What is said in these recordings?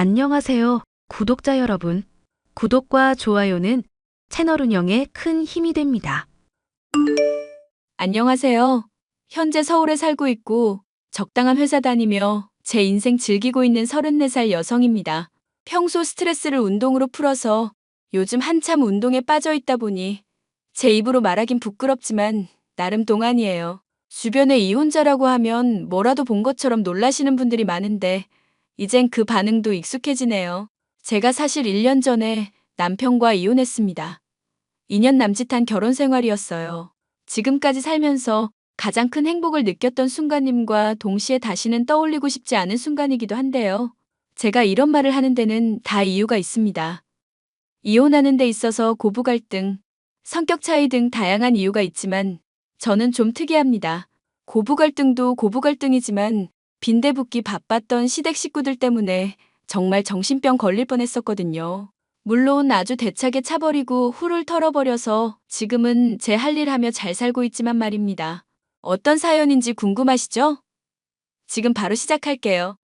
안녕하세요, 구독자 여러분. 구독과 좋아요는 채널 운영에 큰 힘이 됩니다. 안녕하세요. 현재 서울에 살고 있고 적당한 회사 다니며 제 인생 즐기고 있는 34살 여성입니다. 평소 스트레스를 운동으로 풀어서 요즘 한참 운동에 빠져 있다 보니 제 입으로 말하긴 부끄럽지만 나름 동안이에요. 주변에 이혼자라고 하면 뭐라도 본 것처럼 놀라시는 분들이 많은데 이젠 그 반응도 익숙해지네요. 제가 사실 1년 전에 남편과 이혼했습니다. 2년 남짓한 결혼 생활이었어요. 지금까지 살면서 가장 큰 행복을 느꼈던 순간임과 동시에 다시는 떠올리고 싶지 않은 순간이기도 한데요. 제가 이런 말을 하는 데는 다 이유가 있습니다. 이혼하는 데 있어서 고부 갈등, 성격 차이 등 다양한 이유가 있지만 저는 좀 특이합니다. 고부 갈등도 고부 갈등이지만 빈대붙기 바빴던 시댁 식구들 때문에 정말 정신병 걸릴 뻔했었거든요. 물론 아주 대차게 차버리고 훌훌 털어버려서 지금은 제 할 일 하며 잘 살고 있지만 말입니다. 어떤 사연인지 궁금하시죠? 지금 바로 시작할게요.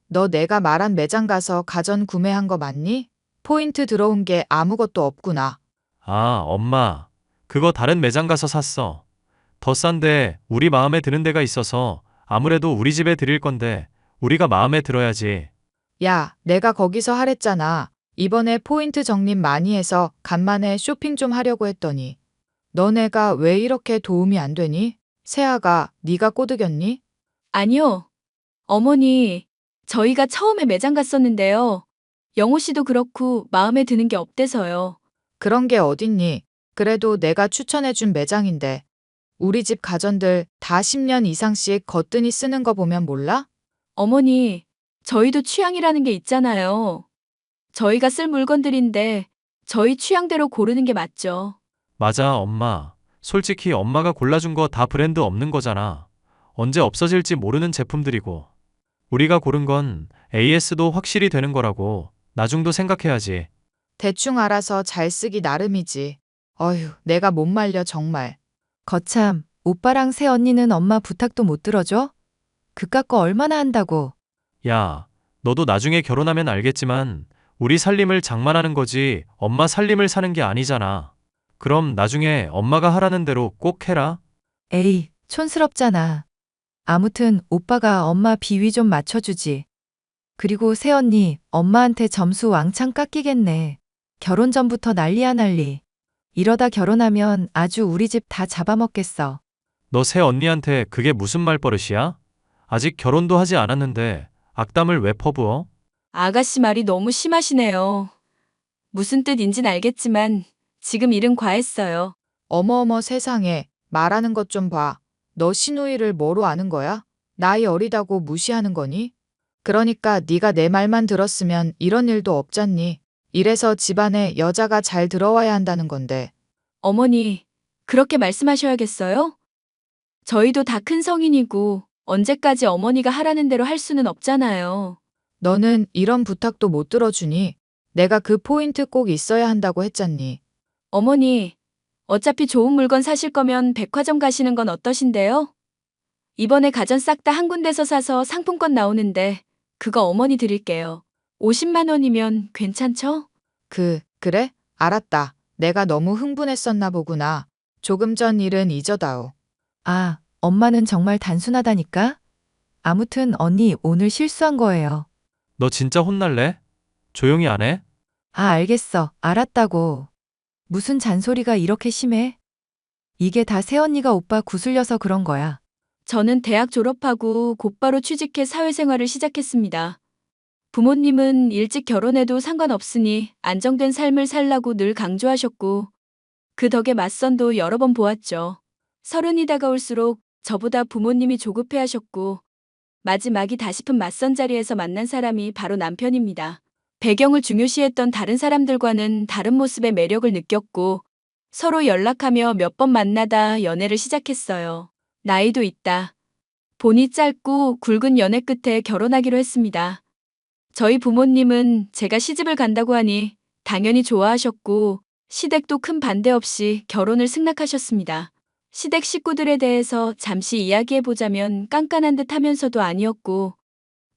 너 내가 말한 매장 가서 가전 구매한 거 맞니? 포인트 들어온 게 아무것도 없구나. 아, 엄마. 그거 다른 매장 가서 샀어. 더 싼데 우리 마음에 드는 데가 있어서 아무래도 우리 집에 드릴 건데 우리가 마음에 들어야지. 야, 내가 거기서 하랬잖아. 이번에 포인트 적립 많이 해서 간만에 쇼핑 좀 하려고 했더니. 너네가 왜 이렇게 도움이 안 되니? 세아가 네가 꼬드겼니? 아니요. 어머니, 저희가 처음에 매장 갔었는데요. 영호 씨도 그렇고 마음에 드는 게 없대서요. 그런 게 어딨니? 그래도 내가 추천해준 매장인데. 우리 집 가전들 다 10년 이상씩 거뜬히 쓰는 거 보면 몰라? 어머니, 저희도 취향이라는 게 있잖아요. 저희가 쓸 물건들인데 저희 취향대로 고르는 게 맞죠. 맞아, 엄마. 솔직히 엄마가 골라준 거 다 브랜드 없는 거잖아. 언제 없어질지 모르는 제품들이고. 우리가 고른 건 AS도 확실히 되는 거라고. 나중도 생각해야지. 대충 알아서 잘 쓰기 나름이지. 어휴, 내가 못 말려 정말. 거참, 오빠랑 새언니는 엄마 부탁도 못 들어줘? 그깟 거 얼마나 한다고. 야, 너도 나중에 결혼하면 알겠지만 우리 살림을 장만하는 거지 엄마 살림을 사는 게 아니잖아. 그럼 나중에 엄마가 하라는 대로 꼭 해라. 에이, 촌스럽잖아. 아무튼 오빠가 엄마 비위 좀 맞춰주지. 그리고 새언니, 엄마한테 점수 왕창 깎이겠네. 결혼 전부터 난리야 난리. 이러다 결혼하면 아주 우리 집 다 잡아먹겠어. 너 새 언니한테 그게 무슨 말버릇이야? 아직 결혼도 하지 않았는데 악담을 왜 퍼부어? 아가씨 말이 너무 심하시네요. 무슨 뜻인진 알겠지만 지금 일은 과했어요. 어머어머 세상에, 말하는 것 좀 봐. 너 시누이를 뭐로 아는 거야? 나이 어리다고 무시하는 거니? 그러니까 네가 내 말만 들었으면 이런 일도 없잖니. 이래서 집안에 여자가 잘 들어와야 한다는 건데. 어머니, 그렇게 말씀하셔야겠어요? 저희도 다 큰 성인이고 언제까지 어머니가 하라는 대로 할 수는 없잖아요. 너는 이런 부탁도 못 들어주니? 내가 그 포인트 꼭 있어야 한다고 했잖니. 어머니, 어차피 좋은 물건 사실 거면 백화점 가시는 건 어떠신데요? 이번에 가전 싹 다 한 군데서 사서 상품권 나오는데 그거 어머니 드릴게요. 50만 원이면 괜찮죠? 그래? 알았다. 내가 너무 흥분했었나 보구나. 조금 전 일은 잊어다오. 아, 엄마는 정말 단순하다니까? 아무튼 언니 오늘 실수한 거예요. 너 진짜 혼날래? 조용히 안 해? 아, 알겠어. 알았다고. 무슨 잔소리가 이렇게 심해? 이게 다 새언니가 오빠 구슬려서 그런 거야. 저는 대학 졸업하고 곧바로 취직해 사회생활을 시작했습니다. 부모님은 일찍 결혼해도 상관없으니 안정된 삶을 살라고 늘 강조하셨고 그 덕에 맞선도 여러 번 보았죠. 서른이 다가올수록 저보다 부모님이 조급해하셨고 마지막이다 싶은 맞선 자리에서 만난 사람이 바로 남편입니다. 배경을 중요시했던 다른 사람들과는 다른 모습의 매력을 느꼈고 서로 연락하며 몇 번 만나다 연애를 시작했어요. 나이도 있다. 본이 짧고 굵은 연애 끝에 결혼하기로 했습니다. 저희 부모님은 제가 시집을 간다고 하니 당연히 좋아하셨고 시댁도 큰 반대 없이 결혼을 승낙하셨습니다. 시댁 식구들에 대해서 잠시 이야기해보자면 깐깐한 듯 하면서도 아니었고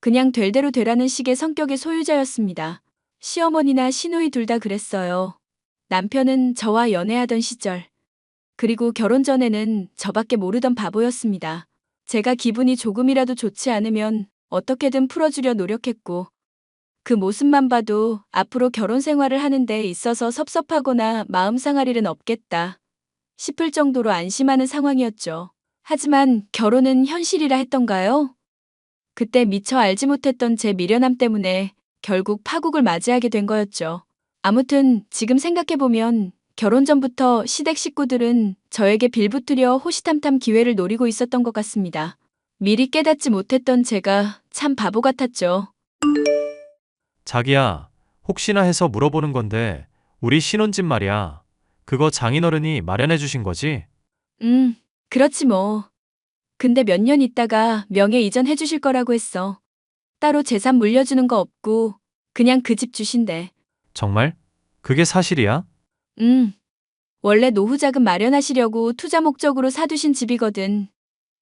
그냥 될 대로 되라는 식의 성격의 소유자였습니다. 시어머니나 시누이 둘 다 그랬어요. 남편은 저와 연애하던 시절, 그리고 결혼 전에는 저밖에 모르던 바보였습니다. 제가 기분이 조금이라도 좋지 않으면 어떻게든 풀어주려 노력했고, 그 모습만 봐도 앞으로 결혼 생활을 하는 데 있어서 섭섭하거나 마음 상할 일은 없겠다 싶을 정도로 안심하는 상황이었죠. 하지만 결혼은 현실이라 했던가요? 그때 미처 알지 못했던 제 미련함 때문에 결국 파국을 맞이하게 된 거였죠. 아무튼 지금 생각해보면 결혼 전부터 시댁 식구들은 저에게 빌붙으려 호시탐탐 기회를 노리고 있었던 것 같습니다. 미리 깨닫지 못했던 제가 참 바보 같았죠. 자기야, 혹시나 해서 물어보는 건데 우리 신혼집 말이야. 그거 장인어른이 마련해 주신 거지? 그렇지 뭐. 근데 몇 년 있다가 명예 이전해 주실 거라고 했어. 따로 재산 물려주는 거 없고 그냥 그 집 주신대. 정말? 그게 사실이야? 원래 노후 자금 마련하시려고 투자 목적으로 사두신 집이거든.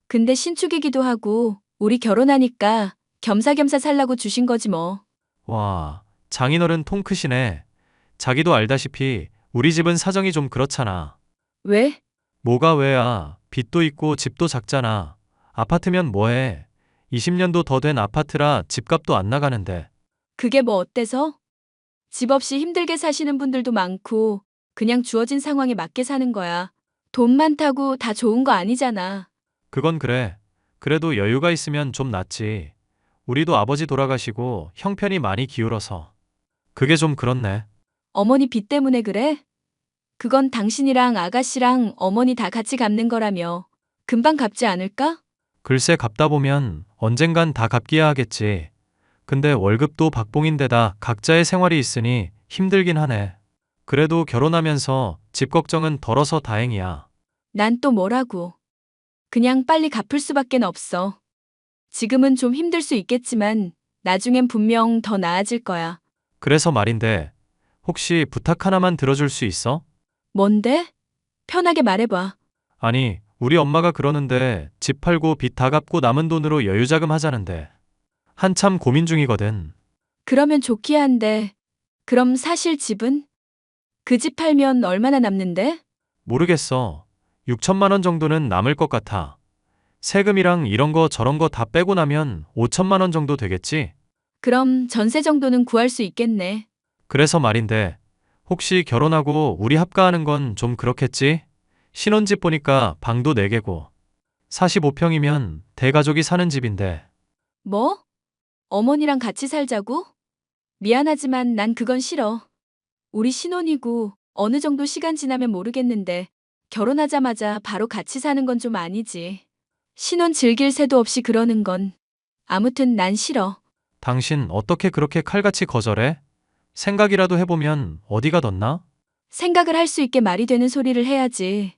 근데 신축이기도 하고 우리 결혼하니까 겸사겸사 살라고 주신 거지 뭐. 와, 장인어른 통 크시네. 자기도 알다시피 우리 집은 사정이 좀 그렇잖아. 왜? 뭐가 왜야? 빚도 있고 집도 작잖아. 아파트면 뭐해? 20년도 더 된 아파트라 집값도 안 나가는데. 그게 뭐 어때서? 집 없이 힘들게 사시는 분들도 많고 그냥 주어진 상황에 맞게 사는 거야. 돈 많다고 다 좋은 거 아니잖아. 그건 그래. 그래도 여유가 있으면 좀 낫지. 우리도 아버지 돌아가시고 형편이 많이 기울어서. 그게 좀 그렇네. 어머니 빚 때문에 그래? 그건 당신이랑 아가씨랑 어머니 다 같이 갚는 거라며. 금방 갚지 않을까? 글쎄 갚다 보면 언젠간 다 갚기야 하겠지. 근데 월급도 박봉인데다 각자의 생활이 있으니 힘들긴 하네. 그래도 결혼하면서 집 걱정은 덜어서 다행이야. 난 또 뭐라고. 그냥 빨리 갚을 수밖엔 없어. 지금은 좀 힘들 수 있겠지만 나중엔 분명 더 나아질 거야. 그래서 말인데 혹시 부탁 하나만 들어줄 수 있어? 뭔데? 편하게 말해봐. 아니, 우리 엄마가 그러는데 집 팔고 빚 다 갚고 남은 돈으로 여유자금 하자는데 한참 고민 중이거든. 그러면 좋기야 한데, 그럼 사실 집은? 그 집 팔면 얼마나 남는데? 모르겠어. 6천만 원 정도는 남을 것 같아. 세금이랑 이런 거 저런 거 다 빼고 나면 5천만 원 정도 되겠지? 그럼 전세 정도는 구할 수 있겠네. 그래서 말인데 혹시 결혼하고 우리 합가하는 건 좀 그렇겠지? 신혼집 보니까 방도 4개고 45평이면 대가족이 사는 집인데 뭐? 어머니랑 같이 살자고? 미안하지만 난 그건 싫어. 우리 신혼이고 어느 정도 시간 지나면 모르겠는데 결혼하자마자 바로 같이 사는 건 좀 아니지. 신혼 즐길 새도 없이 그러는 건. 아무튼 난 싫어. 당신 어떻게 그렇게 칼같이 거절해? 생각이라도 해보면 어디가 덧나? 생각을 할 수 있게 말이 되는 소리를 해야지.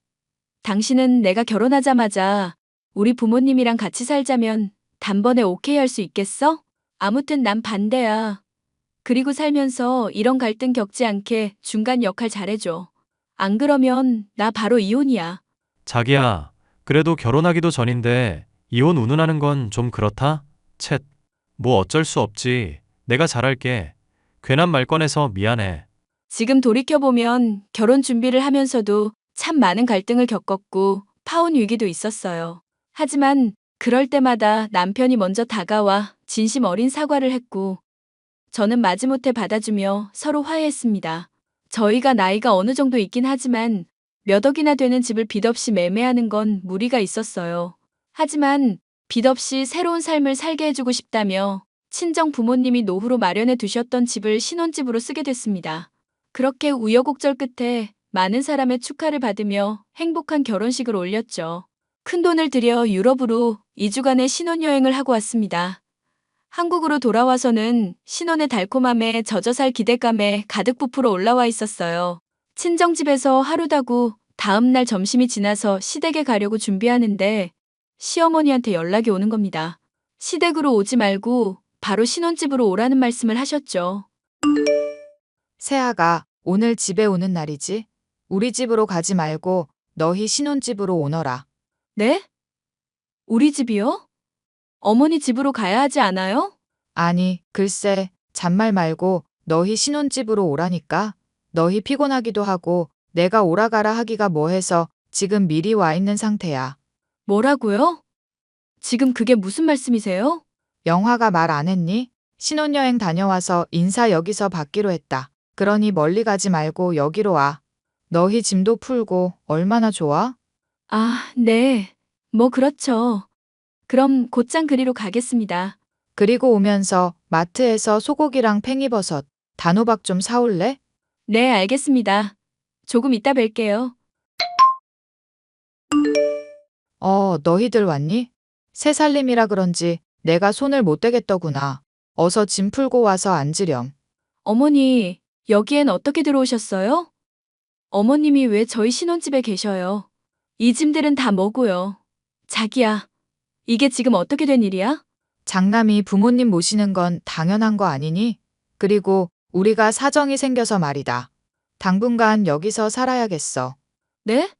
당신은 내가 결혼하자마자 우리 부모님이랑 같이 살자면 단번에 오케이 할 수 있겠어? 아무튼 난 반대야. 그리고 살면서 이런 갈등 겪지 않게 중간 역할 잘해줘. 안 그러면 나 바로 이혼이야. 자기야, 그래도 결혼하기도 전인데 이혼 운운하는 건 좀 그렇다? 쳇, 뭐 어쩔 수 없지. 내가 잘할게. 괜한 말 꺼내서 미안해. 지금 돌이켜보면 결혼 준비를 하면서도 참 많은 갈등을 겪었고 파혼 위기도 있었어요. 하지만 그럴 때마다 남편이 먼저 다가와 진심 어린 사과를 했고 저는 마지못해 받아주며 서로 화해했습니다. 저희가 나이가 어느 정도 있긴 하지만 몇 억이나 되는 집을 빚 없이 매매하는 건 무리가 있었어요. 하지만 빚 없이 새로운 삶을 살게 해주고 싶다며 친정 부모님이 노후로 마련해 두셨던 집을 신혼집으로 쓰게 됐습니다. 그렇게 우여곡절 끝에 많은 사람의 축하를 받으며 행복한 결혼식을 올렸죠. 큰돈을 들여 유럽으로 2주간의 신혼여행을 하고 왔습니다. 한국으로 돌아와서는 신혼의 달콤함에 젖어 살 기대감에 가득 부풀어 올라와 있었어요. 친정집에서 하루 자고 다음날 점심이 지나서 시댁에 가려고 준비하는데 시어머니한테 연락이 오는 겁니다. 시댁으로 오지 말고 바로 신혼집으로 오라는 말씀을 하셨죠. 새아가 오늘 집에 오는 날이지? 우리 집으로 가지 말고 너희 신혼집으로 오너라. 네? 우리 집이요? 어머니 집으로 가야 하지 않아요? 아니, 글쎄, 잔말 말고 너희 신혼집으로 오라니까. 너희 피곤하기도 하고 내가 오라가라 하기가 뭐해서 지금 미리 와 있는 상태야. 뭐라고요? 지금 그게 무슨 말씀이세요? 영화가 말 안 했니? 신혼여행 다녀와서 인사 여기서 받기로 했다. 그러니 멀리 가지 말고 여기로 와. 너희 짐도 풀고 얼마나 좋아? 아, 네. 뭐 그렇죠. 그럼 곧장 그리로 가겠습니다. 그리고 오면서 마트에서 소고기랑 팽이버섯, 단호박 좀 사올래? 네, 알겠습니다. 조금 이따 뵐게요. 너희들 왔니? 새 살림이라 그런지 내가 손을 못 대겠더구나. 어서 짐 풀고 와서 앉으렴. 어머니, 여기엔 어떻게 들어오셨어요? 어머님이 왜 저희 신혼집에 계셔요? 이 짐들은 다 뭐고요? 자기야, 이게 지금 어떻게 된 일이야? 장남이 부모님 모시는 건 당연한 거 아니니? 그리고 우리가 사정이 생겨서 말이다. 당분간 여기서 살아야겠어. 네?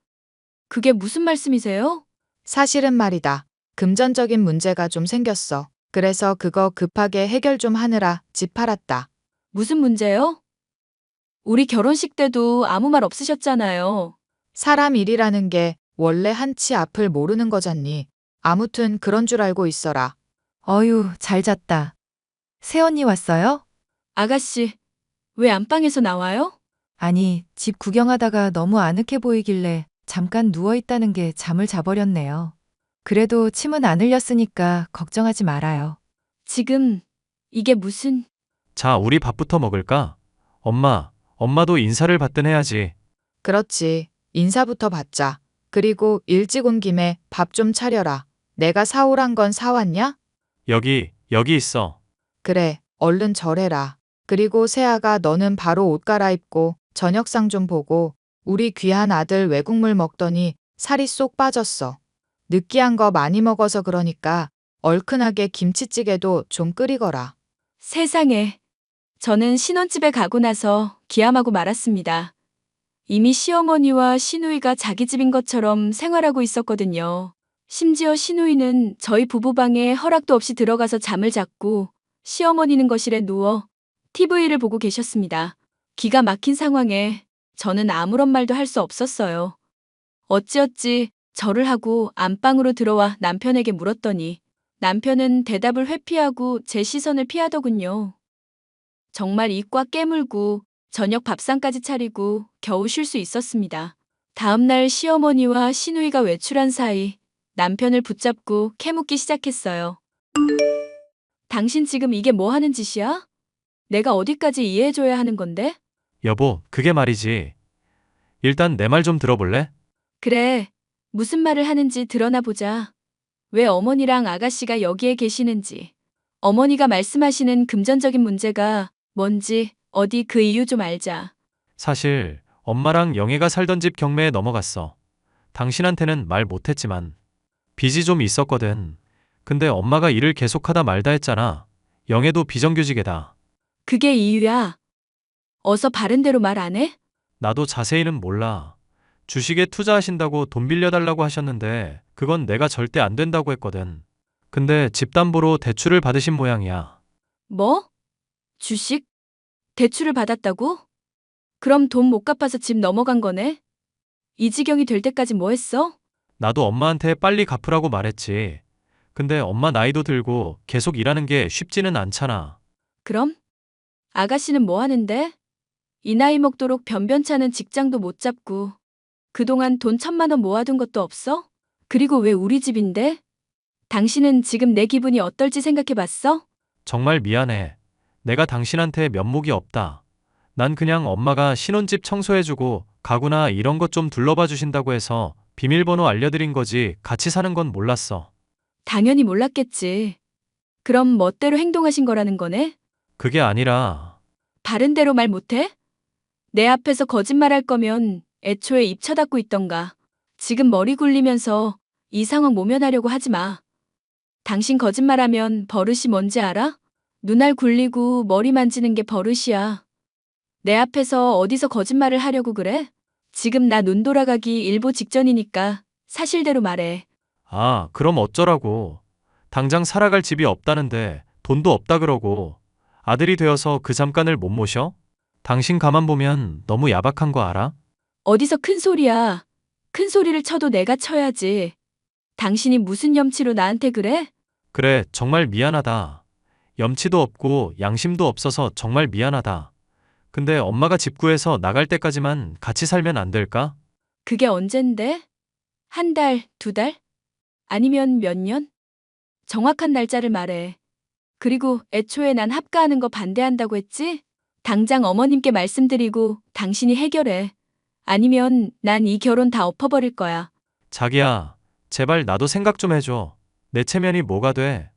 그게 무슨 말씀이세요? 사실은 말이다. 금전적인 문제가 좀 생겼어. 그래서 그거 급하게 해결 좀 하느라 집 팔았다. 무슨 문제요? 우리 결혼식 때도 아무 말 없으셨잖아요. 사람 일이라는 게 원래 한치 앞을 모르는 거잖니. 아무튼 그런 줄 알고 있어라. 어휴, 잘 잤다. 새언니 왔어요? 아가씨, 왜 안방에서 나와요? 아니, 집 구경하다가 너무 아늑해 보이길래 잠깐 누워있다는 게 잠을 자버렸네요. 그래도 침은 안 흘렸으니까 걱정하지 말아요. 지금 이게 무슨... 자, 우리 밥부터 먹을까? 엄마도 인사를 받든 해야지. 그렇지. 인사부터 받자. 그리고 일찍 온 김에 밥 좀 차려라. 내가 사오란 건 사왔냐? 여기 있어. 그래, 얼른 절해라. 그리고 세아가 너는 바로 옷 갈아입고 저녁상 좀 보고 우리 귀한 아들 외국물 먹더니 살이 쏙 빠졌어. 느끼한 거 많이 먹어서 그러니까 얼큰하게 김치찌개도 좀 끓이거라. 세상에. 저는 신혼집에 가고 나서 기함하고 말았습니다. 이미 시어머니와 시누이가 자기 집인 것처럼 생활하고 있었거든요. 심지어 시누이는 저희 부부방에 허락도 없이 들어가서 잠을 잤고 시어머니는 거실에 누워 TV를 보고 계셨습니다. 기가 막힌 상황에 저는 아무런 말도 할 수 없었어요. 어찌어찌 절을 하고 안방으로 들어와 남편에게 물었더니 남편은 대답을 회피하고 제 시선을 피하더군요. 정말 입 꽉 깨물고 저녁 밥상까지 차리고 겨우 쉴 수 있었습니다. 다음날 시어머니와 시누이가 외출한 사이 남편을 붙잡고 캐묻기 시작했어요. 당신 지금 이게 뭐 하는 짓이야? 내가 어디까지 이해해줘야 하는 건데? 여보, 그게 말이지. 일단 내 말 좀 들어볼래? 그래, 무슨 말을 하는지 드러나 보자. 왜 어머니랑 아가씨가 여기에 계시는지, 어머니가 말씀하시는 금전적인 문제가 뭔지 어디 그 이유 좀 알자. 사실 엄마랑 영애가 살던 집 경매에 넘어갔어. 당신한테는 말 못했지만 빚이 좀 있었거든. 근데 엄마가 일을 계속하다 말다 했잖아. 영애도 비정규직이다. 그게 이유야. 어서 바른 대로 말 안 해? 나도 자세히는 몰라. 주식에 투자하신다고 돈 빌려달라고 하셨는데 그건 내가 절대 안 된다고 했거든. 근데 집담보로 대출을 받으신 모양이야. 뭐? 주식? 대출을 받았다고? 그럼 돈 못 갚아서 집 넘어간 거네? 이 지경이 될 때까지 뭐 했어? 나도 엄마한테 빨리 갚으라고 말했지. 근데 엄마 나이도 들고 계속 일하는 게 쉽지는 않잖아. 그럼? 아가씨는 뭐 하는데? 이 나이 먹도록 변변찮은 직장도 못 잡고 그동안 돈 1,000만 원 모아둔 것도 없어? 그리고 왜 우리 집인데? 당신은 지금 내 기분이 어떨지 생각해봤어? 정말 미안해. 내가 당신한테 면목이 없다. 난 그냥 엄마가 신혼집 청소해주고 가구나 이런 것 좀 둘러봐 주신다고 해서 비밀번호 알려드린 거지 같이 사는 건 몰랐어. 당연히 몰랐겠지. 그럼 멋대로 행동하신 거라는 거네? 그게 아니라 바른 대로 말 못해? 내 앞에서 거짓말할 거면 애초에 입 쳐닫고 있던가. 지금 머리 굴리면서 이 상황 모면하려고 하지 마. 당신 거짓말하면 버릇이 뭔지 알아? 눈알 굴리고 머리 만지는 게 버릇이야. 내 앞에서 어디서 거짓말을 하려고 그래? 지금 나 눈 돌아가기 일보 직전이니까 사실대로 말해. 그럼 어쩌라고. 당장 살아갈 집이 없다는데 돈도 없다 그러고 아들이 되어서 그 잠깐을 못 모셔? 당신 가만 보면 너무 야박한 거 알아? 어디서 큰 소리야. 큰 소리를 쳐도 내가 쳐야지. 당신이 무슨 염치로 나한테 그래? 그래, 정말 미안하다. 염치도 없고 양심도 없어서 정말 미안하다. 근데 엄마가 집 구해서 나갈 때까지만 같이 살면 안 될까? 그게 언젠데? 한 달, 두 달? 아니면 몇 년? 정확한 날짜를 말해. 그리고 애초에 난 합가하는 거 반대한다고 했지? 당장 어머님께 말씀드리고 당신이 해결해. 아니면 난 이 결혼 다 엎어버릴 거야. 자기야, 제발 나도 생각 좀 해줘. 내 체면이 뭐가 돼?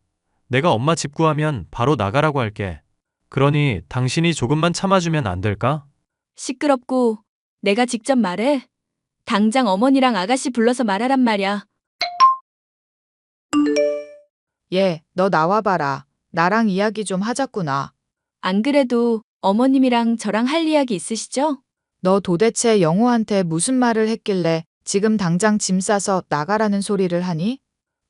내가 엄마 집 구하면 바로 나가라고 할게. 그러니 당신이 조금만 참아주면 안 될까? 시끄럽고 내가 직접 말해. 당장 어머니랑 아가씨 불러서 말하란 말이야. 얘, 너 나와봐라. 나랑 이야기 좀 하자꾸나. 안 그래도 어머님이랑 저랑 할 이야기 있으시죠? 너 도대체 영호한테 무슨 말을 했길래 지금 당장 짐 싸서 나가라는 소리를 하니?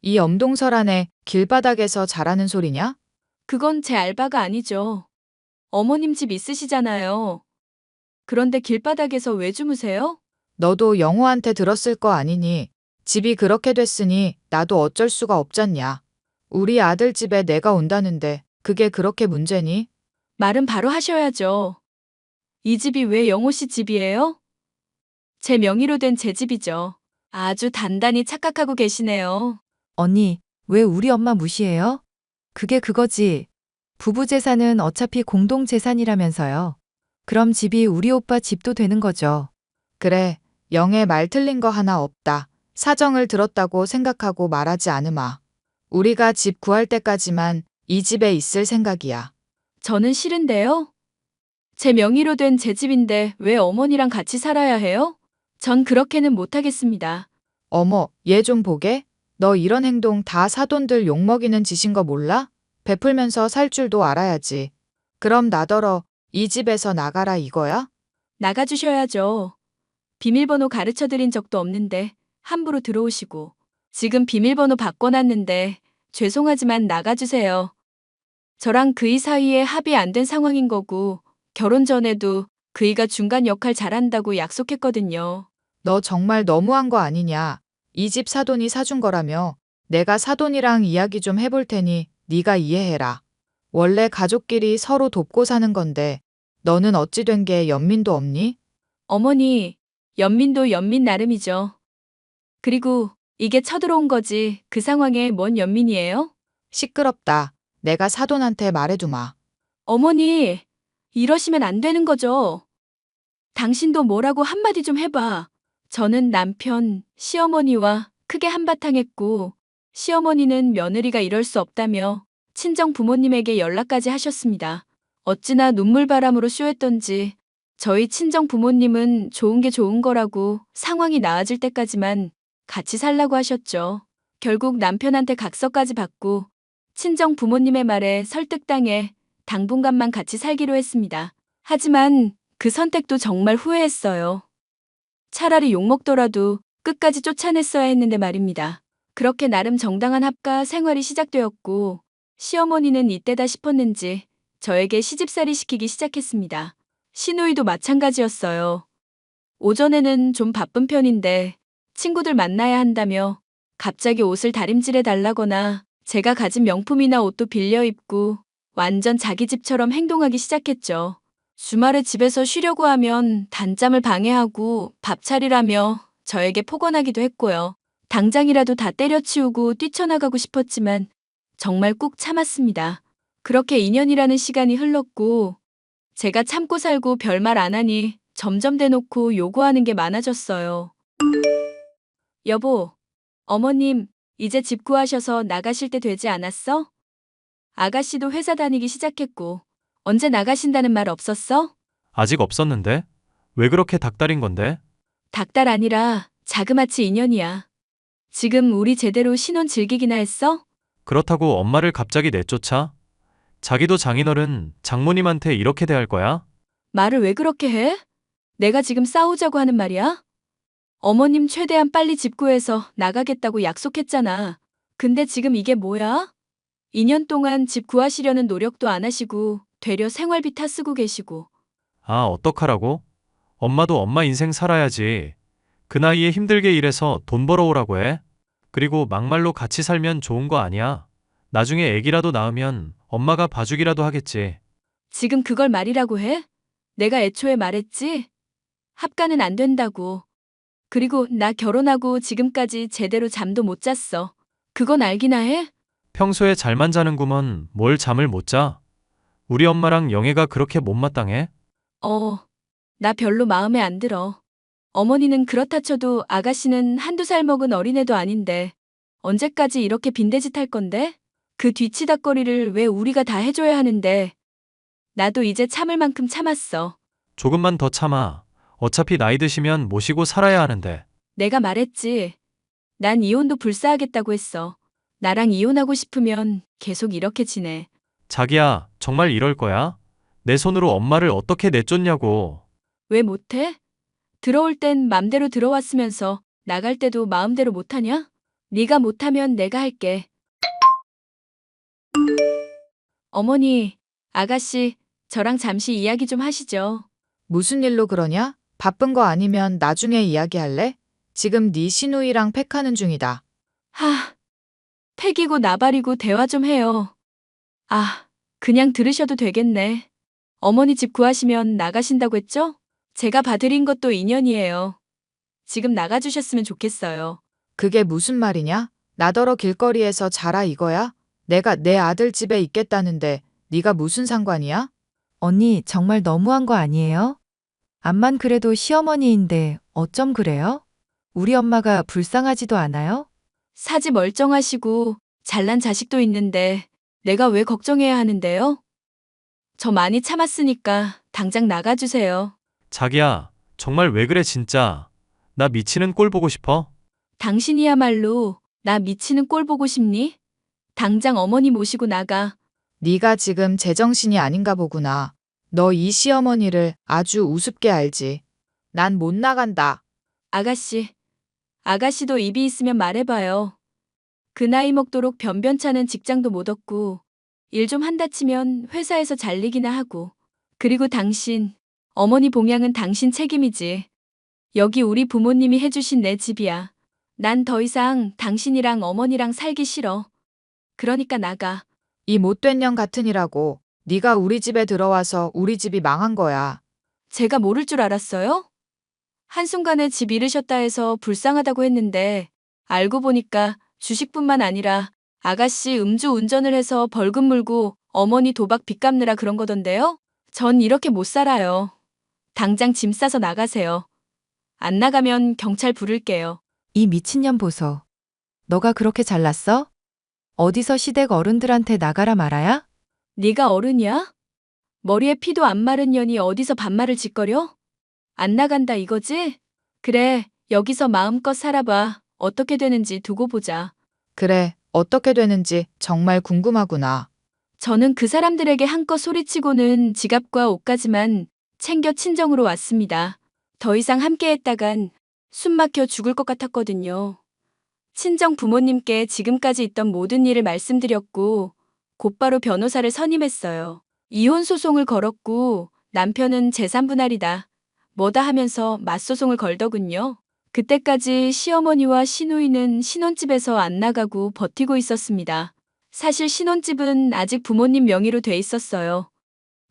이 엄동설안에 길바닥에서 자라는 소리냐? 그건 제 알바가 아니죠. 어머님 집 있으시잖아요. 그런데 길바닥에서 왜 주무세요? 너도 영호한테 들었을 거 아니니? 집이 그렇게 됐으니 나도 어쩔 수가 없잖냐. 우리 아들 집에 내가 온다는데 그게 그렇게 문제니? 말은 바로 하셔야죠. 이 집이 왜 영호 씨 집이에요? 제 명의로 된 제 집이죠. 아주 단단히 착각하고 계시네요. 언니, 왜 우리 엄마 무시해요? 그게 그거지. 부부 재산은 어차피 공동 재산이라면서요. 그럼 집이 우리 오빠 집도 되는 거죠. 그래, 영애 말 틀린 거 하나 없다. 사정을 들었다고 생각하고 말하지 않으마. 우리가 집 구할 때까지만 이 집에 있을 생각이야. 저는 싫은데요. 제 명의로 된 제 집인데 왜 어머니랑 같이 살아야 해요? 전 그렇게는 못하겠습니다. 어머, 얘 좀 보게? 너 이런 행동 다 사돈들 욕먹이는 짓인 거 몰라? 베풀면서 살 줄도 알아야지. 그럼 나더러 이 집에서 나가라 이거야? 나가주셔야죠. 비밀번호 가르쳐 드린 적도 없는데 함부로 들어오시고. 지금 비밀번호 바꿔놨는데 죄송하지만 나가주세요. 저랑 그이 사이에 합의 안 된 상황인 거고 결혼 전에도 그이가 중간 역할 잘한다고 약속했거든요. 너 정말 너무한 거 아니냐? 이 집 사돈이 사준 거라며. 내가 사돈이랑 이야기 좀 해볼 테니 네가 이해해라. 원래 가족끼리 서로 돕고 사는 건데 너는 어찌 된 게 연민도 없니? 어머니, 연민도 연민 나름이죠. 그리고 이게 쳐들어온 거지 그 상황에 뭔 연민이에요? 시끄럽다. 내가 사돈한테 말해두마. 어머니, 이러시면 안 되는 거죠. 당신도 뭐라고 한마디 좀 해봐. 저는 남편, 시어머니와 크게 한바탕 했고, 시어머니는 며느리가 이럴 수 없다며 친정 부모님에게 연락까지 하셨습니다. 어찌나 눈물바람으로 쇼했던지 저희 친정 부모님은 좋은 게 좋은 거라고 상황이 나아질 때까지만 같이 살라고 하셨죠. 결국 남편한테 각서까지 받고 친정 부모님의 말에 설득당해 당분간만 같이 살기로 했습니다. 하지만 그 선택도 정말 후회했어요. 차라리 욕먹더라도 끝까지 쫓아냈어야 했는데 말입니다. 그렇게 나름 정당한 합가 생활이 시작되었고 시어머니는 이때다 싶었는지 저에게 시집살이 시키기 시작했습니다. 시누이도 마찬가지였어요. 오전에는 좀 바쁜 편인데 친구들 만나야 한다며 갑자기 옷을 다림질해 달라거나 제가 가진 명품이나 옷도 빌려 입고 완전 자기 집처럼 행동하기 시작했죠. 주말에 집에서 쉬려고 하면 단잠을 방해하고 밥 차리라며 저에게 폭언하기도 했고요. 당장이라도 다 때려치우고 뛰쳐나가고 싶었지만 정말 꾹 참았습니다. 그렇게 2년이라는 시간이 흘렀고 제가 참고 살고 별말 안 하니 점점 대놓고 요구하는 게 많아졌어요. 여보, 어머님, 이제 집 구하셔서 나가실 때 되지 않았어? 아가씨도 회사 다니기 시작했고 언제 나가신다는 말 없었어? 아직 없었는데? 왜 그렇게 닥달인 건데? 닭달 아니라 자그마치 2년이야. 지금 우리 제대로 신혼 즐기기나 했어? 그렇다고 엄마를 갑자기 내쫓아? 자기도 장인어른, 장모님한테 이렇게 대할 거야? 말을 왜 그렇게 해? 내가 지금 싸우자고 하는 말이야? 어머님 최대한 빨리 집 구해서 나가겠다고 약속했잖아. 근데 지금 이게 뭐야? 2년 동안 집 구하시려는 노력도 안 하시고 되려 생활비 타 쓰고 계시고. 아, 어떡하라고? 엄마도 엄마 인생 살아야지. 그 나이에 힘들게 일해서 돈 벌어오라고 해? 그리고 막말로 같이 살면 좋은 거 아니야? 나중에 애기라도 낳으면 엄마가 봐주기라도 하겠지. 지금 그걸 말이라고 해? 내가 애초에 말했지? 합가는 안 된다고. 그리고 나 결혼하고 지금까지 제대로 잠도 못 잤어. 그건 알기나 해? 평소에 잘만 자는구먼 뭘 잠을 못 자? 우리 엄마랑 영애가 그렇게 못마땅해? 나 별로 마음에 안 들어. 어머니는 그렇다 쳐도 아가씨는 한두 살 먹은 어린애도 아닌데 언제까지 이렇게 빈대짓 할 건데? 그 뒤치다꺼리를 왜 우리가 다 해줘야 하는데. 나도 이제 참을 만큼 참았어. 조금만 더 참아. 어차피 나이 드시면 모시고 살아야 하는데. 내가 말했지. 난 이혼도 불사하겠다고 했어. 나랑 이혼하고 싶으면 계속 이렇게 지내. 자기야, 정말 이럴 거야? 내 손으로 엄마를 어떻게 내쫓냐고. 왜 못해? 들어올 땐 맘대로 들어왔으면서 나갈 때도 마음대로 못하냐? 네가 못하면 내가 할게. 어머니, 아가씨, 저랑 잠시 이야기 좀 하시죠. 무슨 일로 그러냐? 바쁜 거 아니면 나중에 이야기할래? 지금 네 시누이랑 팩하는 중이다. 패기고 나발이고 대화 좀 해요. 그냥 들으셔도 되겠네. 어머니 집 구하시면 나가신다고 했죠? 제가 봐드린 것도 인연이에요. 지금 나가주셨으면 좋겠어요. 그게 무슨 말이냐? 나더러 길거리에서 자라 이거야? 내가 내 아들 집에 있겠다는데 네가 무슨 상관이야? 언니 정말 너무한 거 아니에요? 암만 그래도 시어머니인데 어쩜 그래요? 우리 엄마가 불쌍하지도 않아요? 사지 멀쩡하시고 잘난 자식도 있는데 내가 왜 걱정해야 하는데요? 저 많이 참았으니까 당장 나가주세요. 자기야, 정말 왜 그래 진짜. 나 미치는 꼴 보고 싶어? 당신이야말로 나 미치는 꼴 보고 싶니? 당장 어머니 모시고 나가. 네가 지금 제정신이 아닌가 보구나. 너 이 시어머니를 아주 우습게 알지. 난 못 나간다. 아가씨도 입이 있으면 말해봐요. 그 나이 먹도록 변변찮은 직장도 못 얻고 일 좀 한다 치면 회사에서 잘리기나 하고. 그리고 당신, 어머니 봉양은 당신 책임이지. 여기 우리 부모님이 해주신 내 집이야. 난 더 이상 당신이랑 어머니랑 살기 싫어. 그러니까 나가. 이 못된 년 같으니라고. 네가 우리 집에 들어와서 우리 집이 망한 거야. 제가 모를 줄 알았어요? 한순간에 집 잃으셨다 해서 불쌍하다고 했는데 알고 보니까 주식뿐만 아니라 아가씨 음주 운전을 해서 벌금 물고 어머니 도박 빚 갚느라 그런 거던데요? 전 이렇게 못 살아요. 당장 짐 싸서 나가세요. 안 나가면 경찰 부를게요. 이 미친년 보소. 너가 그렇게 잘났어? 어디서 시댁 어른들한테 나가라 말아야? 네가 어른이야? 머리에 피도 안 마른 년이 어디서 반말을 짓거려? 안 나간다 이거지? 그래, 여기서 마음껏 살아봐. 어떻게 되는지 두고 보자. 그래, 어떻게 되는지 정말 궁금하구나. 저는 그 사람들에게 한껏 소리치고는 지갑과 옷까지만 챙겨 친정으로 왔습니다. 더 이상 함께 했다간 숨 막혀 죽을 것 같았거든요. 친정 부모님께 지금까지 있던 모든 일을 말씀드렸고 곧바로 변호사를 선임했어요. 이혼 소송을 걸었고 남편은 재산 분할이다. 뭐다 하면서 맞소송을 걸더군요. 그때까지 시어머니와 시누이는 신혼집에서 안 나가고 버티고 있었습니다. 사실 신혼집은 아직 부모님 명의로 돼 있었어요.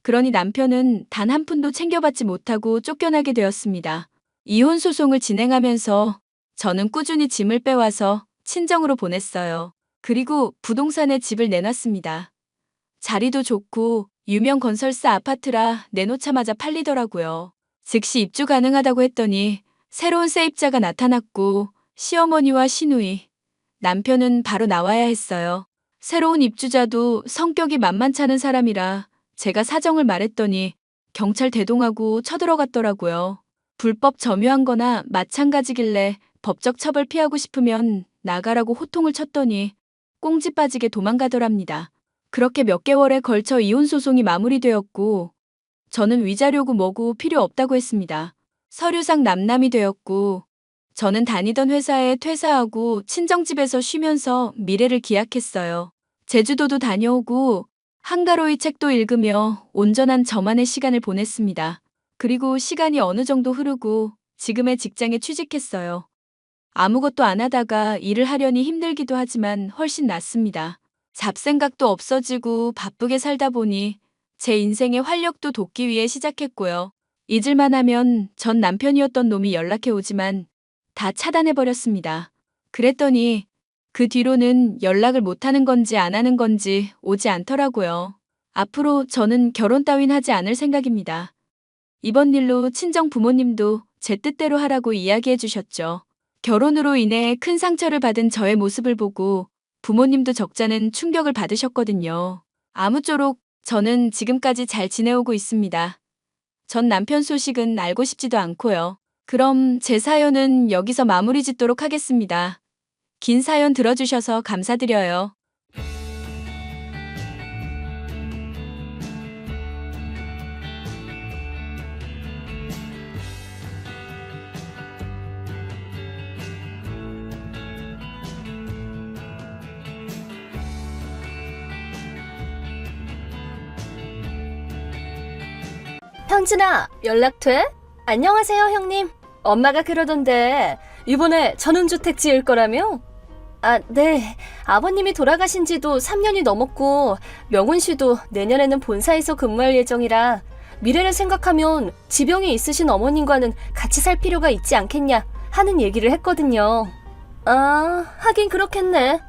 그러니 남편은 단 한 푼도 챙겨받지 못하고 쫓겨나게 되었습니다. 이혼 소송을 진행하면서 저는 꾸준히 짐을 빼와서 친정으로 보냈어요. 그리고 부동산에 집을 내놨습니다. 자리도 좋고 유명 건설사 아파트라 내놓자마자 팔리더라고요. 즉시 입주 가능하다고 했더니 새로운 세입자가 나타났고 시어머니와 시누이, 남편은 바로 나와야 했어요. 새로운 입주자도 성격이 만만찮은 사람이라 제가 사정을 말했더니 경찰 대동하고 쳐들어갔더라고요. 불법 점유한 거나 마찬가지길래 법적 처벌 피하고 싶으면 나가라고 호통을 쳤더니 꽁지 빠지게 도망가더랍니다. 그렇게 몇 개월에 걸쳐 이혼 소송이 마무리되었고 저는 위자료고 뭐고 필요 없다고 했습니다. 서류상 남남이 되었고 저는 다니던 회사에 퇴사하고 친정집에서 쉬면서 미래를 기약했어요. 제주도도 다녀오고 한가로이 책도 읽으며 온전한 저만의 시간을 보냈습니다. 그리고 시간이 어느 정도 흐르고 지금의 직장에 취직했어요. 아무것도 안 하다가 일을 하려니 힘들기도 하지만 훨씬 낫습니다. 잡생각도 없어지고 바쁘게 살다 보니 제 인생의 활력도 돋기 위해 시작했고요. 잊을만 하면 전 남편이었던 놈이 연락해 오지만 다 차단해버렸습니다. 그랬더니 그 뒤로는 연락을 못하는 건지 안 하는 건지 오지 않더라고요. 앞으로 저는 결혼 따윈 하지 않을 생각입니다. 이번 일로 친정 부모님도 제 뜻대로 하라고 이야기해 주셨죠. 결혼으로 인해 큰 상처를 받은 저의 모습을 보고 부모님도 적잖은 충격을 받으셨거든요. 아무쪼록 저는 지금까지 잘 지내오고 있습니다. 전 남편 소식은 알고 싶지도 않고요. 그럼 제 사연은 여기서 마무리 짓도록 하겠습니다. 긴 사연 들어주셔서 감사드려요. 현진아, 연락 돼? 안녕하세요, 형님. 엄마가 그러던데 이번에 전원주택 지을 거라며? 아, 네. 아버님이 돌아가신 지도 3년이 넘었고 명훈 씨도 내년에는 본사에서 근무할 예정이라 미래를 생각하면 지병이 있으신 어머님과는 같이 살 필요가 있지 않겠냐 하는 얘기를 했거든요. 아, 하긴 그렇겠네.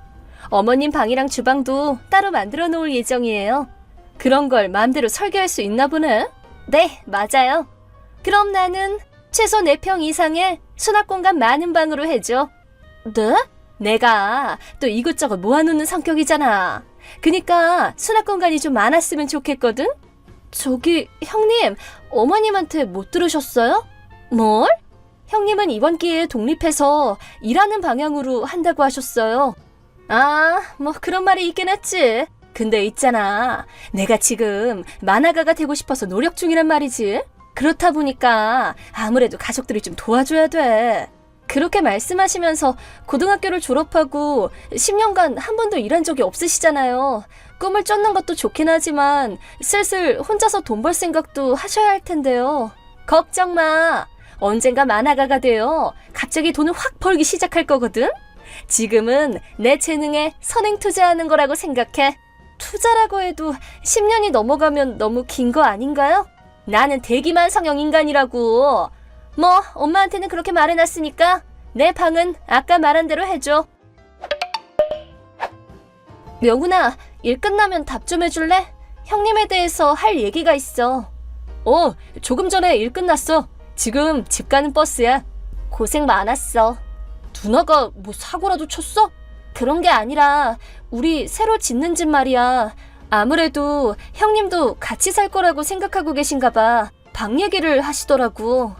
어머님 방이랑 주방도 따로 만들어 놓을 예정이에요. 그런 걸 마음대로 설계할 수 있나 보네. 네, 맞아요. 그럼 나는 최소 4평 이상의 수납 공간 많은 방으로 해줘. 네? 내가 또 이것저것 모아놓는 성격이잖아. 그니까 수납 공간이 좀 많았으면 좋겠거든? 저기, 형님, 어머님한테 못 들으셨어요? 뭘? 형님은 이번 기회에 독립해서 일하는 방향으로 한다고 하셨어요. 아, 뭐 그런 말이 있긴 했지. 근데 있잖아. 내가 지금 만화가가 되고 싶어서 노력 중이란 말이지. 그렇다 보니까 아무래도 가족들이 좀 도와줘야 돼. 그렇게 말씀하시면서 고등학교를 졸업하고 10년간 한 번도 일한 적이 없으시잖아요. 꿈을 쫓는 것도 좋긴 하지만 슬슬 혼자서 돈 벌 생각도 하셔야 할 텐데요. 걱정 마. 언젠가 만화가가 되어 갑자기 돈을 확 벌기 시작할 거거든. 지금은 내 재능에 선행 투자하는 거라고 생각해. 투자라고 해도 10년이 넘어가면 너무 긴 거 아닌가요? 나는 대기만 성형 인간이라고. 뭐 엄마한테는 그렇게 말해놨으니까 내 방은 아까 말한 대로 해줘. 명훈아, 일 끝나면 답 좀 해줄래? 형님에 대해서 할 얘기가 있어. 조금 전에 일 끝났어. 지금 집 가는 버스야. 고생 많았어. 누나가 뭐 사고라도 쳤어? 그런 게 아니라 우리 새로 짓는 집 말이야. 아무래도 형님도 같이 살 거라고 생각하고 계신가 봐. 방 얘기를 하시더라고.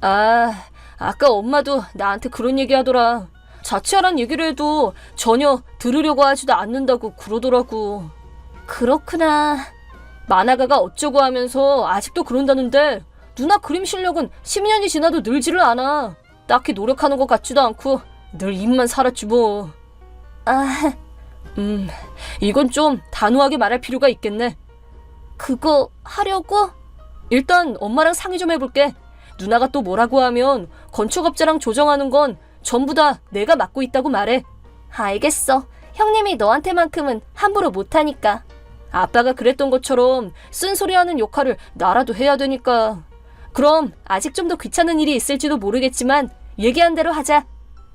아, 아까 엄마도 나한테 그런 얘기 하더라. 자취하란 얘기를 해도 전혀 들으려고 하지도 않는다고 그러더라고. 그렇구나. 만화가가 어쩌고 하면서 아직도 그런다는데 누나 그림 실력은 10년이 지나도 늘지를 않아. 딱히 노력하는 것 같지도 않고 늘 입만 살았지 뭐. 아, 이건 좀 단호하게 말할 필요가 있겠네. 그거 하려고? 일단 엄마랑 상의 좀 해볼게. 누나가 또 뭐라고 하면 건축업자랑 조정하는 건 전부 다 내가 맡고 있다고 말해. 알겠어. 형님이 너한테만큼은 함부로 못하니까. 아빠가 그랬던 것처럼 쓴소리하는 역할을 나라도 해야 되니까. 그럼 아직 좀 더 귀찮은 일이 있을지도 모르겠지만 얘기한 대로 하자.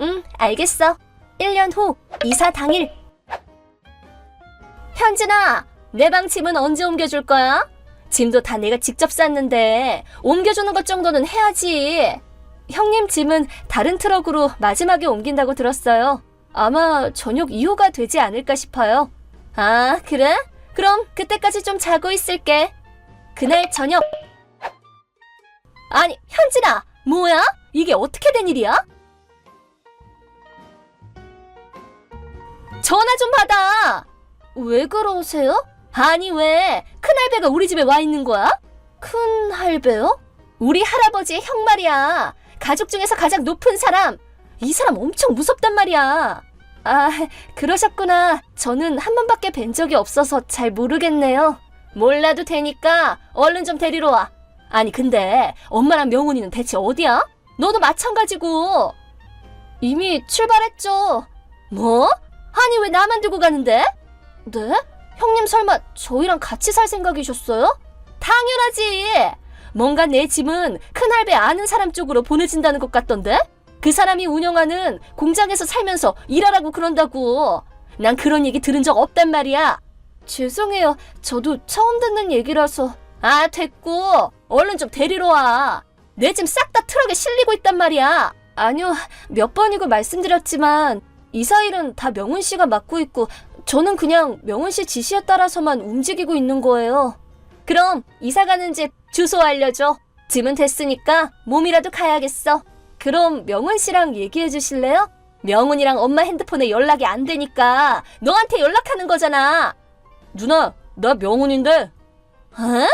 응, 알겠어. 1년 후 이사 당일. 현진아, 내 방 짐은 언제 옮겨줄 거야? 짐도 다 내가 직접 쌌는데 옮겨주는 것 정도는 해야지. 형님 짐은 다른 트럭으로 마지막에 옮긴다고 들었어요. 아마 저녁 이후가 되지 않을까 싶어요. 아, 그래? 그럼 그때까지 좀 자고 있을게. 그날 저녁. 아니, 현진아, 뭐야? 이게 어떻게 된 일이야? 전화 좀 받아. 왜 그러세요? 아니, 왜 큰할배가 우리 집에 와 있는 거야? 큰할배요? 우리 할아버지의 형 말이야. 가족 중에서 가장 높은 사람. 이 사람 엄청 무섭단 말이야. 아, 그러셨구나. 저는 한 번밖에 뵌 적이 없어서 잘 모르겠네요. 몰라도 되니까 얼른 좀 데리러 와. 아니, 근데 엄마랑 명훈이는 대체 어디야? 너도 마찬가지고. 이미 출발했죠. 뭐? 아니, 왜 나만 두고 가는데? 네? 형님 설마 저희랑 같이 살 생각이셨어요? 당연하지. 뭔가 내 짐은 큰할배 아는 사람 쪽으로 보내진다는 것 같던데? 그 사람이 운영하는 공장에서 살면서 일하라고 그런다고. 난 그런 얘기 들은 적 없단 말이야. 죄송해요. 저도 처음 듣는 얘기라서. 아, 됐고. 얼른 좀 데리러 와. 내 짐 싹 다 트럭에 실리고 있단 말이야. 아니요, 몇 번이고 말씀드렸지만 이사 일은 다 명훈 씨가 맡고 있고 저는 그냥 명훈 씨 지시에 따라서만 움직이고 있는 거예요. 그럼 이사 가는 집 주소 알려줘. 짐은 됐으니까 몸이라도 가야겠어. 그럼 명훈 씨랑 얘기해 주실래요? 명훈이랑 엄마 핸드폰에 연락이 안 되니까 너한테 연락하는 거잖아. 누나, 나 명훈인데. 어?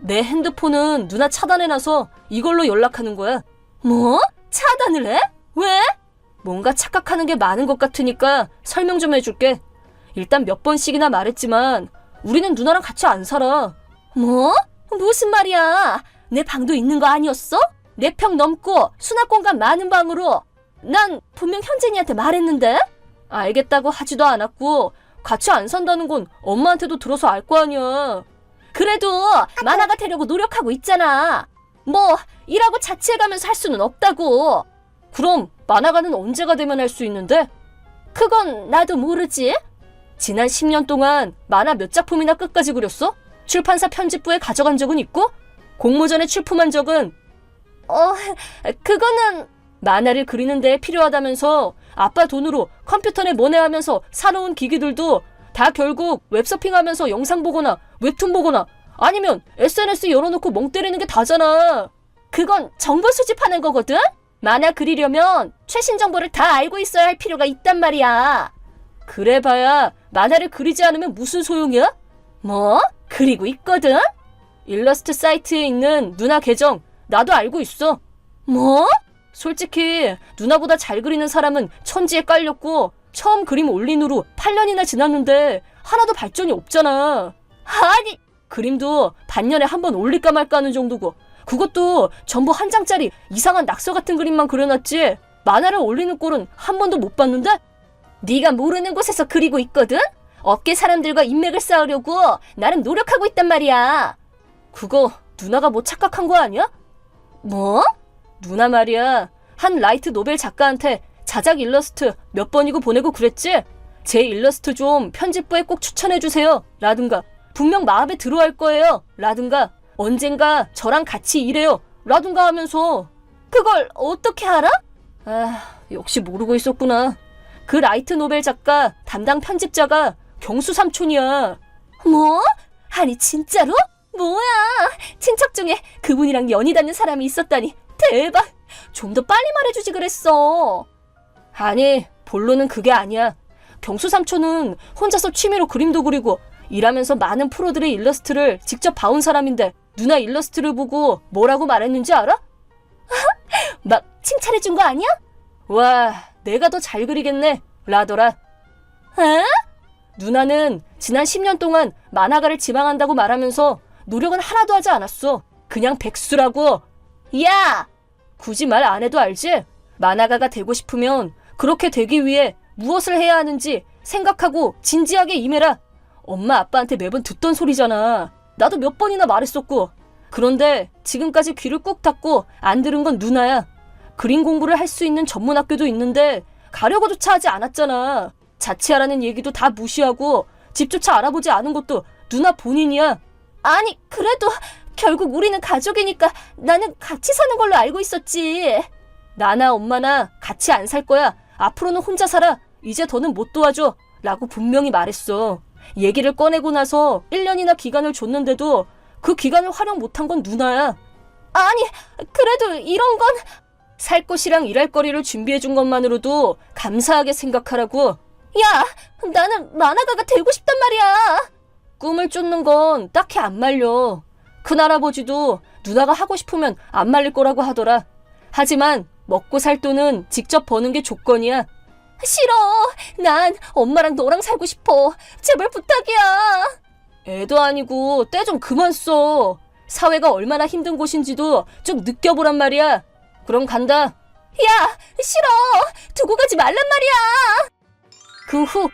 내 핸드폰은 누나 차단해놔서 이걸로 연락하는 거야. 뭐? 차단을 해? 왜? 뭔가 착각하는 게 많은 것 같으니까 설명 좀 해줄게. 일단 몇 번씩이나 말했지만 우리는 누나랑 같이 안 살아. 뭐? 무슨 말이야? 내 방도 있는 거 아니었어? 4평 넘고 수납 공간 많은 방으로. 난 분명 현진이한테 말했는데? 알겠다고 하지도 않았고 같이 안 산다는 건 엄마한테도 들어서 알 거 아니야. 그래도 만화가 되려고 노력하고 있잖아. 뭐 일하고 자취해가면서 할 수는 없다고. 그럼 만화가는 언제가 되면 할 수 있는데? 그건 나도 모르지. 지난 10년 동안 만화 몇 작품이나 끝까지 그렸어? 출판사 편집부에 가져간 적은 있고? 공모전에 출품한 적은? 그거는... 만화를 그리는 데 필요하다면서 아빠 돈으로 컴퓨터에 모내하면서 사놓은 기기들도 다 결국 웹서핑하면서 영상 보거나 웹툰 보거나 아니면 SNS 열어놓고 멍 때리는 게 다잖아. 그건 정보 수집하는 거거든? 만화 그리려면 최신 정보를 다 알고 있어야 할 필요가 있단 말이야. 그래봐야 만화를 그리지 않으면 무슨 소용이야? 뭐? 그리고 있거든? 일러스트 사이트에 있는 누나 계정 나도 알고 있어. 뭐? 솔직히 누나보다 잘 그리는 사람은 천지에 깔렸고 처음 그림 올린 후로 8년이나 지났는데 하나도 발전이 없잖아. 아니, 그림도 반년에 한 번 올릴까 말까 하는 정도고 그것도 전부 한 장짜리 이상한 낙서 같은 그림만 그려놨지 만화를 올리는 꼴은 한 번도 못 봤는데? 네가 모르는 곳에서 그리고 있거든? 업계 사람들과 인맥을 쌓으려고 나름 노력하고 있단 말이야. 그거 누나가 뭐 착각한 거 아니야? 뭐? 누나 말이야. 한 라이트 노벨 작가한테 자작 일러스트 몇 번이고 보내고 그랬지? 제 일러스트 좀 편집부에 꼭 추천해주세요. 라든가 분명 마음에 들어할 거예요. 라든가 언젠가 저랑 같이 일해요. 라든가 하면서 그걸 어떻게 알아? 아, 역시 모르고 있었구나. 그 라이트 노벨 작가 담당 편집자가 경수 삼촌이야. 뭐? 아니 진짜로? 뭐야? 친척 중에 그분이랑 연이 닿는 사람이 있었다니 대박! 좀 더 빨리 말해주지 그랬어. 아니, 본론은 그게 아니야. 경수 삼촌은 혼자서 취미로 그림도 그리고 일하면서 많은 프로들의 일러스트를 직접 봐온 사람인데 누나 일러스트를 보고 뭐라고 말했는지 알아? 막 칭찬해준 거 아니야? 와, 내가 더 잘 그리겠네 라더라. 에? 누나는 지난 10년 동안 만화가를 지망한다고 말하면서 노력은 하나도 하지 않았어. 그냥 백수라고. 야! 굳이 말 안 해도 알지? 만화가가 되고 싶으면 그렇게 되기 위해 무엇을 해야 하는지 생각하고 진지하게 임해라. 엄마 아빠한테 매번 듣던 소리잖아. 나도 몇 번이나 말했었고. 그런데 지금까지 귀를 꾹 닫고 안 들은 건 누나야. 그림 공부를 할 수 있는 전문 학교도 있는데 가려고조차 하지 않았잖아. 자취하라는 얘기도 다 무시하고 집조차 알아보지 않은 것도 누나 본인이야. 아니, 그래도 결국 우리는 가족이니까 나는 같이 사는 걸로 알고 있었지. 나나 엄마나 같이 안 살 거야. 앞으로는 혼자 살아. 이제 더는 못 도와줘. 라고 분명히 말했어. 얘기를 꺼내고 나서 1년이나 기간을 줬는데도 그 기간을 활용 못한 건 누나야. 아니, 그래도 이런 건... 살 곳이랑 일할 거리를 준비해준 것만으로도 감사하게 생각하라고. 야, 나는 만화가가 되고 싶단 말이야. 꿈을 쫓는 건 딱히 안 말려. 큰할아버지도 누나가 하고 싶으면 안 말릴 거라고 하더라. 하지만 먹고 살 돈은 직접 버는 게 조건이야. 싫어. 난 엄마랑 너랑 살고 싶어. 제발 부탁이야. 애도 아니고 때 좀 그만 써. 사회가 얼마나 힘든 곳인지도 좀 느껴보란 말이야. 그럼 간다. 야, 싫어. 두고 가지 말란 말이야. 그 후